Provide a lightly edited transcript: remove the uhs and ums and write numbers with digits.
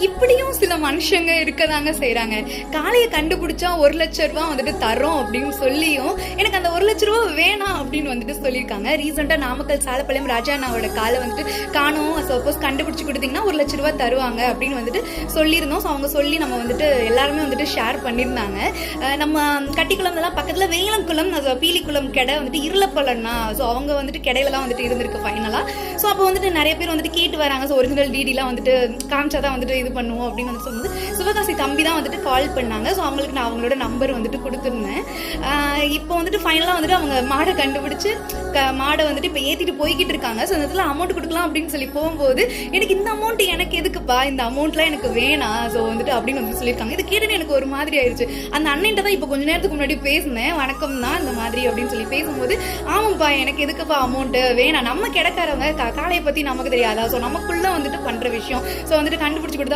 இப்படியும் சில மனுஷங்க இருக்கதாங்க செய்யறாங்க. காளையை கண்டுபிடிச்சா 1,00,000 ரூபாய் வந்துட்டு தரோம் அப்படின்னு சொல்லியும் எனக்கு அந்த 1,00,000 ரூபாய் வேணாம் அப்படின்னு வந்துட்டு சொல்லியிருக்காங்க. ரீசெண்டா நாமக்கல் சாலப்பாளையம் ராஜா அண்ணாவோட காலை வந்துட்டு காணோம், சப்போஸ் கண்டுபிடிச்சு கொடுத்தீங்கன்னா 1,00,000 ரூபாய் தருவாங்க அப்படின்னு வந்துட்டு சொல்லியிருந்தோம். ஸோ அவங்க சொல்லி நம்ம வந்துட்டு எல்லாருமே வந்துட்டு ஷேர் பண்ணியிருந்தாங்க. நம்ம கட்டிக்குளம்லாம் பக்கத்துல வேலங்குளம், பீலிக்குளம் கடை வந்துட்டு இருளப்பலன்னா, ஸோ அவங்க வந்துட்டு கடையில தான் வந்துட்டு இருந்திருக்கு ஃபைனலா. ஸோ அப்போ வந்துட்டு நிறைய பேர் வந்துட்டு கேட்டு வராங்க. ஸோ ஒரிஜினல் டிடிலாம் வந்துட்டு காமிச்சாதான் வந்துட்டு இது பண்ணுவோம் அப்படின்னு வந்து சொல்லும்போது சிவகாசி தம்பி தான் வந்துட்டு கால் பண்ணாங்க. ஸோ அவங்களுக்கு நான் அவங்களோட நம்பர் வந்துட்டு கொடுத்துருந்தேன். இப்போ வந்துட்டு ஃபைனலாக வந்துட்டு அவங்க மாடை கண்டுபிடிச்சு மாடை வந்துட்டு இப்போ ஏற்றிட்டு போய்கிட்டு இருக்காங்க. ஸோ இந்த இடத்துல அமௌண்ட் கொடுக்கலாம் அப்படின்னு சொல்லி போகும்போது எனக்கு இந்த அமௌண்ட் எனக்கு எதுக்குப்பா, இந்த அமௌண்ட்லாம் எனக்கு வேணாம் ஸோ வந்துட்டு அப்படின்னு வந்து சொல்லியிருக்காங்க. இது கேட்டு எனக்கு ஒரு மாதிரி ஆயிடுச்சு. அந்த அண்ணன்ட்ட தான் இப்போ கொஞ்ச நேரத்துக்கு முன்னாடி பேசினேன், வணக்கம் தான் இந்த மாதிரி அப்படின்னு சொல்லி பேசும்போது, ஆமாப்பா எனக்கு எதுக்குப்பா அமௌண்ட்டு வேணாம், நம்ம கிடக்காரவங்க காளையை பற்றி நமக்கு தெரியாதா, ஸோ நமக்குள்ள வந்துட்டு பண்ணுற விஷயம், ஸோ வந்துட்டு கண்டுபிடிச்சி கொடுத்தா